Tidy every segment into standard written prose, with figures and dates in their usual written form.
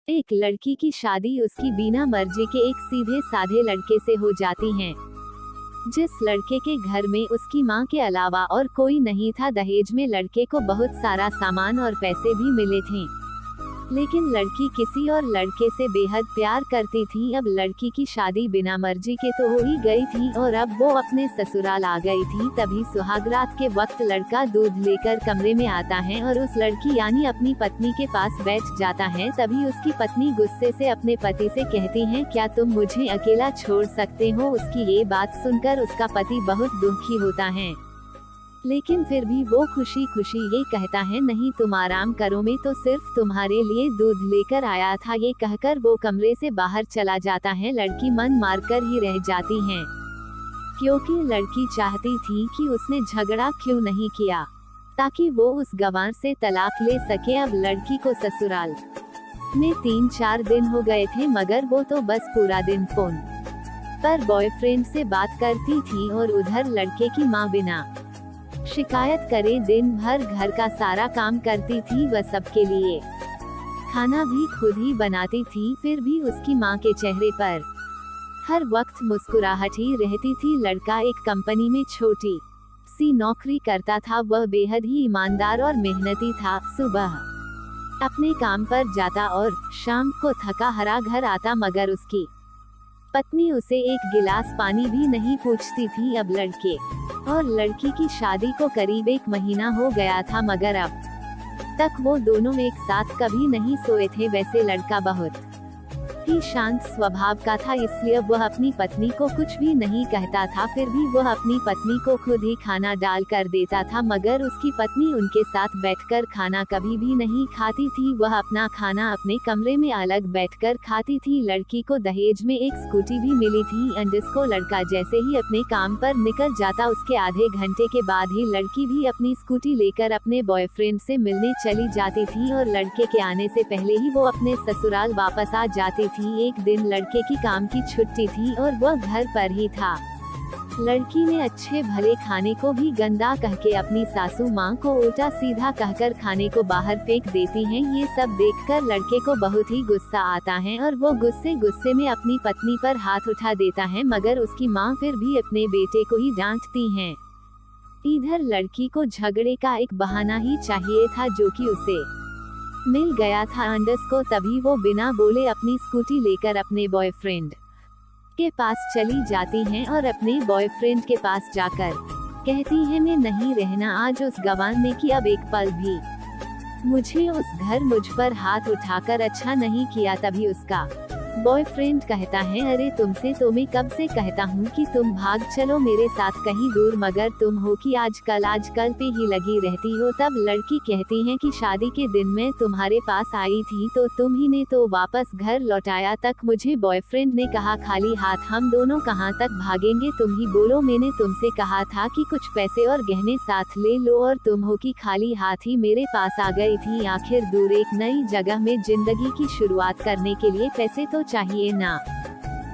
एक लड़की की शादी उसकी बिना मर्जी के एक सीधे साधे लड़के से हो जाती है, जिस लड़के के घर में उसकी मां के अलावा और कोई नहीं था। दहेज में लड़के को बहुत सारा सामान और पैसे भी मिले थे, लेकिन लड़की किसी और लड़के से बेहद प्यार करती थी। अब लड़की की शादी बिना मर्जी के तो हो ही गई थी और अब वो अपने ससुराल आ गई थी। तभी सुहागरात के वक्त लड़का दूध लेकर कमरे में आता है और उस लड़की यानी अपनी पत्नी के पास बैठ जाता है। तभी उसकी पत्नी गुस्से से अपने पति से कहती है, क्या तुम मुझे अकेला छोड़ सकते हो। उसकी ये बात सुनकर उसका पति बहुत दुखी होता है, लेकिन फिर भी वो खुशी खुशी ये कहता है, नहीं तुम आराम करो, मैं तो सिर्फ तुम्हारे लिए दूध लेकर आया था। ये कहकर वो कमरे से बाहर चला जाता है। लड़की मन मारकर ही रह जाती है, क्योंकि लड़की चाहती थी कि उसने झगड़ा क्यों नहीं किया, ताकि वो उस गंवार से तलाक ले सके। अब लड़की को ससुराल में 3-4 दिन हो गए थे, मगर वो तो बस पूरा दिन फोन पर बॉयफ्रेंड से बात करती थी और उधर लड़के की माँ बिना शिकायत करे दिन भर घर का सारा काम करती थी। वह सबके लिए खाना भी खुद ही बनाती थी, फिर भी उसकी माँ के चेहरे पर हर वक्त मुस्कुराहट ही रहती थी। लड़का एक कंपनी में छोटी सी नौकरी करता था। वह बेहद ही ईमानदार और मेहनती था। सुबह अपने काम पर जाता और शाम को थका हारा घर आता, मगर उसकी पत्नी उसे एक गिलास पानी भी नहीं पूछती थी। अब लड़के और लड़की की शादी को करीब 1 महीना हो गया था, मगर अब तक वो दोनों एक साथ कभी नहीं सोए थे। वैसे लड़का बहुत ही शांत स्वभाव का था, इसलिए वह अपनी पत्नी को कुछ भी नहीं कहता था। फिर भी वह अपनी पत्नी को खुद ही खाना डाल कर देता था, मगर उसकी पत्नी उनके साथ बैठकर खाना कभी भी नहीं खाती थी। वह अपना खाना अपने कमरे में अलग बैठकर खाती थी। लड़की को दहेज में एक स्कूटी भी मिली थी, जिसको लड़का जैसे ही अपने काम पर निकल जाता, उसके आधे घंटे के बाद ही लड़की भी अपनी स्कूटी लेकर अपने बॉयफ्रेंड से मिलने चली जाती थी और लड़के के आने से पहले ही वो अपने ससुराल वापस आ जाती थी। एक दिन लड़के की काम की छुट्टी थी और वह घर पर ही था। लड़की ने अच्छे भले खाने को भी गंदा कहके अपनी सासू माँ को उल्टा सीधा कहकर खाने को बाहर फेंक देती हैं। ये सब देखकर लड़के को बहुत ही गुस्सा आता है और वो गुस्से में अपनी पत्नी पर हाथ उठा देता है, मगर उसकी माँ फिर भी अपने बेटे को ही डांटती हैं। इधर लड़की को झगड़े का एक बहाना ही चाहिए था, जो कि उसे मिल गया था अंडस को। तभी वो बिना बोले अपनी स्कूटी लेकर अपने बॉयफ्रेंड के पास चली जाती हैं और अपने बॉयफ्रेंड के पास जाकर कहती हैं, मैं नहीं रहना आज उस गंवार ने कि अब एक पल भी मुझे उस घर मुझ पर हाथ उठाकर अच्छा नहीं किया। तभी उसका बॉयफ्रेंड कहता है, अरे तुमसे तो मैं कब से कहता हूँ कि तुम भाग चलो मेरे साथ कहीं दूर, मगर तुम हो कि आजकल पे ही लगी रहती हो। तब लड़की कहती है कि शादी के दिन मैं तुम्हारे पास आई थी तो तुम ही ने तो वापस घर लौटाया। तक मुझे बॉयफ्रेंड ने कहा, खाली हाथ हम दोनों कहाँ तक भागेंगे, तुम ही बोलो। मैंने तुमसे कहा था कि कुछ पैसे और गहने साथ ले लो और तुम हो कि खाली हाथ ही मेरे पास आ गई थी। आखिर दूर एक नई जगह में जिंदगी की शुरुआत करने के लिए पैसे तो चाहिए ना।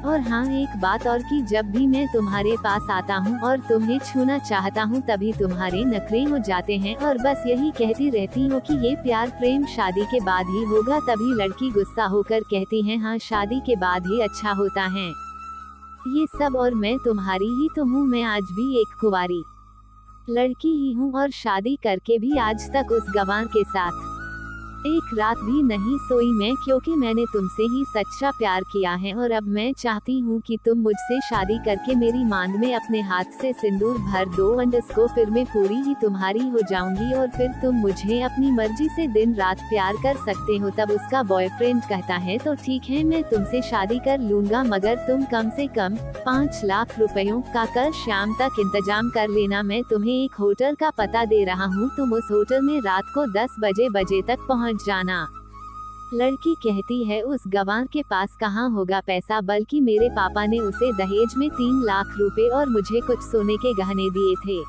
और हाँ, एक बात और कि जब भी मैं तुम्हारे पास आता हूँ और तुम्हें छूना चाहता हूँ तभी तुम्हारे नखरे हो जाते हैं और बस यही कहती रहती हो कि ये प्यार प्रेम शादी के बाद ही होगा। तभी लड़की गुस्सा होकर कहती है, हाँ शादी के बाद ही अच्छा होता है ये सब, और मैं तुम्हारी ही तो हूँ। मैं आज भी एक कुंवारी लड़की ही हूँ और शादी करके भी आज तक उस गंवार के साथ एक रात भी नहीं सोई मैं, क्योंकि मैंने तुमसे ही सच्चा प्यार किया है और अब मैं चाहती हूँ कि तुम मुझसे शादी करके मेरी मांग में अपने हाथ से सिंदूर भर दो। अंडस को फिर मैं पूरी ही तुम्हारी हो जाऊंगी और फिर तुम मुझे अपनी मर्जी से दिन रात प्यार कर सकते हो। तब उसका बॉयफ्रेंड कहता है, तो ठीक है मैं तुमसे शादी कर लूंगा, मगर तुम कम से कम 5 लाख रुपयों का कल शाम तक इंतजाम कर लेना। मैं तुम्हें एक होटल का पता दे रहा हूँ, तुम उस होटल में रात को 10 बजे तक पहुँच जाना। लड़की कहती है, उस गंवार के पास कहाँ होगा पैसा, बल्कि मेरे पापा ने उसे दहेज में 3 लाख रुपए और मुझे कुछ सोने के गहने दिए थे।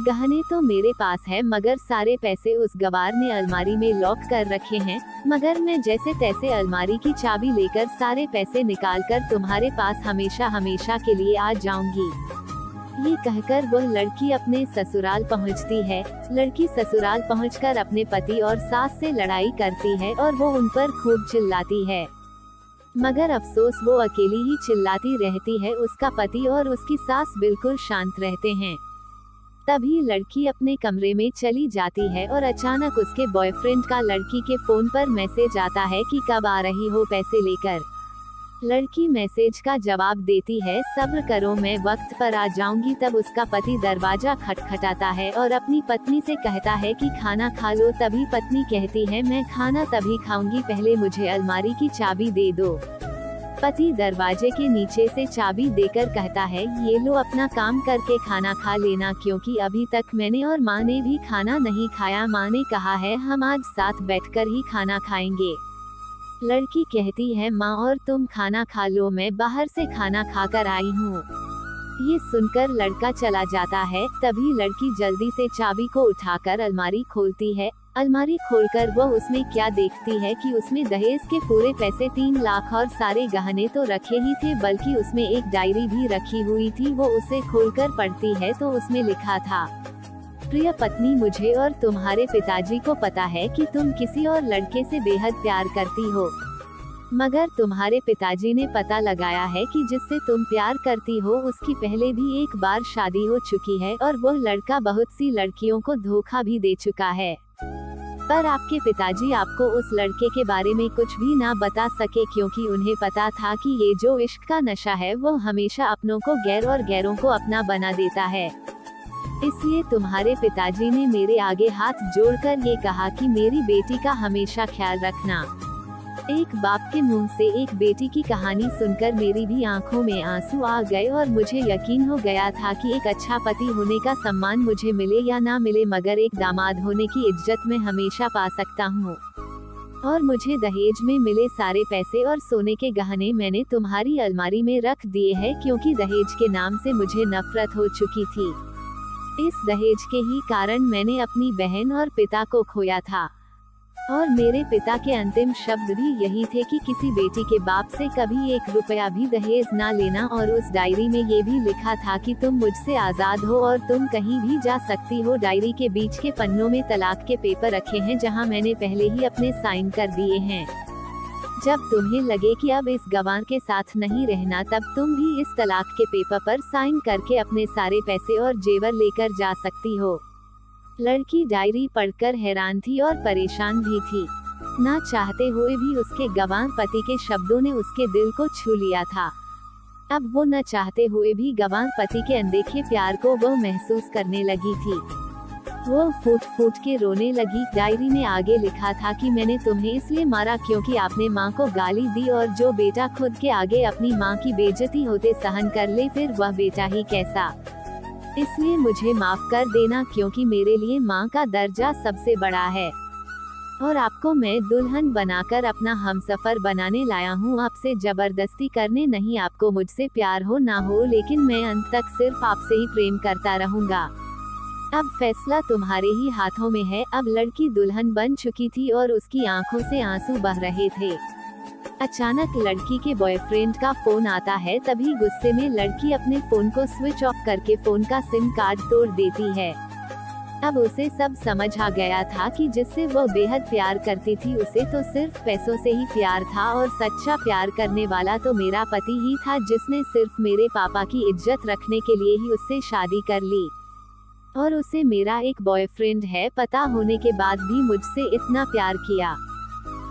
गहने तो मेरे पास है, मगर सारे पैसे उस गंवार ने अलमारी में लॉक कर रखे हैं, मगर मैं जैसे तैसे अलमारी की चाबी लेकर सारे पैसे निकाल कर तुम्हारे पास हमेशा हमेशा के लिए आ जाऊंगी। ये कहकर वह लड़की अपने ससुराल पहुंचती है। लड़की ससुराल पहुंचकर अपने पति और सास से लड़ाई करती है और वो उन पर खूब चिल्लाती है, मगर अफसोस वो अकेली ही चिल्लाती रहती है। उसका पति और उसकी सास बिल्कुल शांत रहते हैं। तभी लड़की अपने कमरे में चली जाती है और अचानक उसके बॉयफ्रेंड का लड़की के फोन पर मैसेज आता है कि कब आ रही हो पैसे लेकर। लड़की मैसेज का जवाब देती है, सब्र करो मैं वक्त पर आ जाऊंगी। तब उसका पति दरवाजा खटखटाता है और अपनी पत्नी से कहता है कि खाना खा लो। तभी पत्नी कहती है, मैं खाना तभी खाऊंगी, पहले मुझे अलमारी की चाबी दे दो। पति दरवाजे के नीचे से चाबी देकर कहता है, ये लो अपना काम करके खाना खा लेना, क्योंकि अभी तक मैंने और माँ ने भी खाना नहीं खाया। माँ ने कहा है हम आज साथ बैठकर ही खाना खाएंगे। लड़की कहती है, माँ और तुम खाना खा लो, मैं बाहर से खाना खाकर आई हूँ। ये सुनकर लड़का चला जाता है। तभी लड़की जल्दी से चाबी को उठाकर अलमारी खोलती है। अलमारी खोलकर वो उसमें क्या देखती है कि उसमें दहेज के पूरे पैसे 3 लाख और सारे गहने तो रखे ही थे, बल्कि उसमें एक डायरी भी रखी हुई थी। वो उसे खोलकर पढ़ती है तो उसमें लिखा था, प्रिय पत्नी, मुझे और तुम्हारे पिताजी को पता है कि तुम किसी और लड़के से बेहद प्यार करती हो, मगर तुम्हारे पिताजी ने पता लगाया है कि जिससे तुम प्यार करती हो उसकी पहले भी एक बार शादी हो चुकी है और वह लड़का बहुत सी लड़कियों को धोखा भी दे चुका है। पर आपके पिताजी आपको उस लड़के के बारे में कुछ भी ना बता सके, क्योंकि उन्हें पता था कि ये जो इश्क का नशा है वो हमेशा अपनों को गैर और गैरों को अपना बना देता है। इसलिए तुम्हारे पिताजी ने मेरे आगे हाथ जोड़कर ये कहा कि मेरी बेटी का हमेशा ख्याल रखना। एक बाप के मुंह से एक बेटी की कहानी सुनकर मेरी भी आंखों में आंसू आ गए और मुझे यकीन हो गया था कि एक अच्छा पति होने का सम्मान मुझे मिले या ना मिले, मगर एक दामाद होने की इज्जत मैं हमेशा पा सकता हूँ। और मुझे दहेज में मिले सारे पैसे और सोने के गहने मैंने तुम्हारी अलमारी में रख दिए हैं, क्योंकि दहेज के नाम से मुझे नफरत हो चुकी थी। इस दहेज के ही कारण मैंने अपनी बहन और पिता को खोया था। और मेरे पिता के अंतिम शब्द भी यही थे कि किसी बेटी के बाप से कभी 1 रुपया भी दहेज ना लेना। और उस डायरी में ये भी लिखा था कि तुम मुझसे आजाद हो और तुम कहीं भी जा सकती हो। डायरी के बीच के पन्नों में तलाक के पेपर रखे हैं, जहां मैंने पहले ही अपने साइन कर दिए हैं। जब तुम्हें लगे कि अब इस गवार के साथ नहीं रहना, तब तुम भी इस तलाक के पेपर पर साइन करके अपने सारे पैसे और जेवर लेकर जा सकती हो। लड़की डायरी पढ़कर हैरान थी और परेशान भी थी। ना चाहते हुए भी उसके गंवार पति के शब्दों ने उसके दिल को छू लिया था। अब वो न चाहते हुए भी गंवार पति के अनदेखे प्यार को वो महसूस करने लगी थी। वो फूट फूट के रोने लगी। डायरी में आगे लिखा था कि मैंने तुम्हें इसलिए मारा क्योंकि आपने माँ को गाली दी, और जो बेटा खुद के आगे अपनी माँ की बेइज्जती होते सहन कर ले, फिर वह बेटा ही कैसा। इसलिए मुझे माफ कर देना, क्योंकि मेरे लिए माँ का दर्जा सबसे बड़ा है। और आपको मैं दुल्हन बनाकर अपना हमसफर बनाने लाया हूँ, आपसे जबरदस्ती करने नहीं। आपको मुझसे प्यार हो ना हो, लेकिन मैं अंत तक सिर्फ आपसे ही प्रेम करता रहूँगा। अब फैसला तुम्हारे ही हाथों में है। अब लड़की दुल्हन बन चुकी थी और उसकी आंखों से आंसू बह रहे थे। अचानक लड़की के बॉयफ्रेंड का फोन आता है। तभी गुस्से में लड़की अपने फोन को स्विच ऑफ करके फोन का सिम कार्ड तोड़ देती है। अब उसे सब समझ आ गया था कि जिससे वो बेहद प्यार करती थी, उसे तो सिर्फ पैसों से ही प्यार था, और सच्चा प्यार करने वाला तो मेरा पति ही था, जिसने सिर्फ मेरे पापा की इज्जत रखने के लिए ही उससे शादी कर ली। और उसे मेरा एक बॉयफ्रेंड है पता होने के बाद भी मुझसे इतना प्यार किया।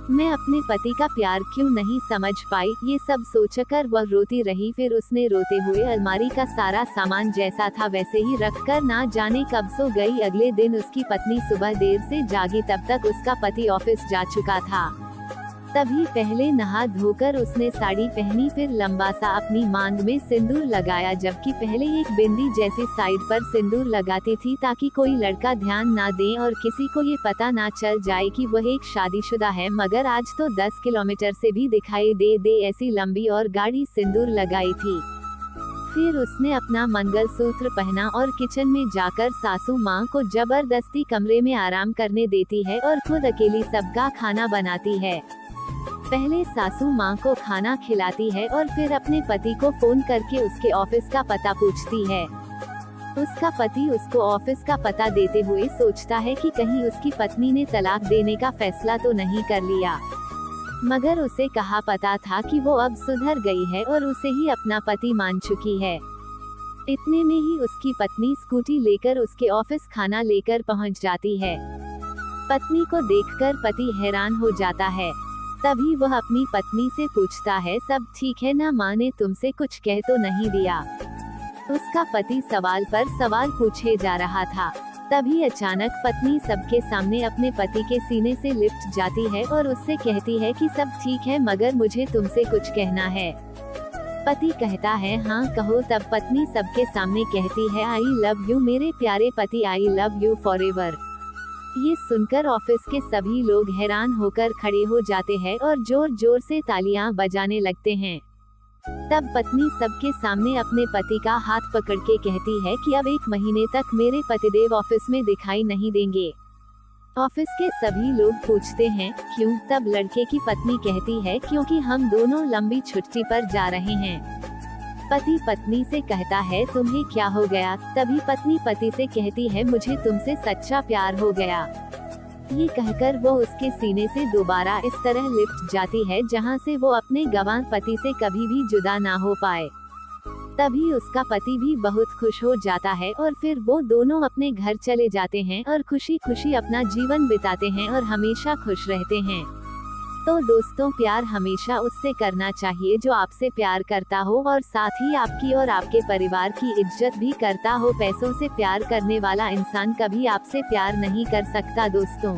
मैं अपने पति का प्यार क्यों नहीं समझ पाई, ये सब सोचकर वह रोती रही। फिर उसने रोते हुए अलमारी का सारा सामान जैसा था वैसे ही रखकर ना जाने कब सो गई। अगले दिन उसकी पत्नी सुबह देर से जागी, तब तक उसका पति ऑफिस जा चुका था। तभी पहले नहा धोकर उसने साड़ी पहनी, फिर लंबा सा अपनी मांग में सिंदूर लगाया, जबकि पहले एक बिंदी जैसी साइड पर सिंदूर लगाती थी ताकि कोई लड़का ध्यान ना दे और किसी को ये पता ना चल जाए कि वह एक शादीशुदा है। मगर आज तो 10 किलोमीटर से भी दिखाई दे ऐसी लंबी और गाढ़ी सिंदूर लगाई थी। फिर उसने अपना मंगलसूत्र पहना और किचन में जाकर सासू माँ को जबरदस्ती कमरे में आराम करने देती है और खुद अकेली सबका खाना बनाती है। पहले सासू माँ को खाना खिलाती है और फिर अपने पति को फोन करके उसके ऑफिस का पता पूछती है। उसका पति उसको ऑफिस का पता देते हुए सोचता है कि कहीं उसकी पत्नी ने तलाक देने का फैसला तो नहीं कर लिया, मगर उसे कहाँ पता था कि वो अब सुधर गई है और उसे ही अपना पति मान चुकी है। इतने में ही उसकी पत्नी स्कूटी लेकर उसके ऑफिस खाना लेकर पहुंच जाती है। पत्नी को देखकर पति हैरान हो जाता है। तभी वह अपनी पत्नी से पूछता है, सब ठीक है ना माँ ने तुमसे कुछ कह तो नहीं दिया? उसका पति सवाल पर सवाल पूछे जा रहा था। तभी अचानक पत्नी सबके सामने अपने पति के सीने से लिपट जाती है और उससे कहती है कि सब ठीक है मगर मुझे तुमसे कुछ कहना है। पति कहता है हाँ कहो। तब पत्नी सबके सामने कहती है, आई लव यू मेरे प्यारे पति, आई लव यू फॉरएवर। ये सुनकर ऑफिस के सभी लोग हैरान होकर खड़े हो जाते हैं और जोर जोर से तालियां बजाने लगते हैं। तब पत्नी सबके सामने अपने पति का हाथ पकड़ के कहती है कि अब 1 महीने तक मेरे पतिदेव ऑफिस में दिखाई नहीं देंगे। ऑफिस के सभी लोग पूछते हैं क्यों? तब लड़के की पत्नी कहती है क्योंकि हम दोनों लंबी छुट्टी पर जा रहे हैं। पति पत्नी से कहता है तुम्हें क्या हो गया? तभी पत्नी पति से कहती है मुझे तुमसे सच्चा प्यार हो गया। ये कहकर वो उसके सीने से दोबारा इस तरह लिपट जाती है जहां से वो अपने गंवार पति से कभी भी जुदा ना हो पाए। तभी उसका पति भी बहुत खुश हो जाता है और फिर वो दोनों अपने घर चले जाते हैं और खुशी खुशी अपना जीवन बिताते हैं और हमेशा खुश रहते हैं। तो दोस्तों, प्यार हमेशा उससे करना चाहिए जो आपसे प्यार करता हो और साथ ही आपकी और आपके परिवार की इज्जत भी करता हो। पैसों से प्यार करने वाला इंसान कभी आपसे प्यार नहीं कर सकता दोस्तों।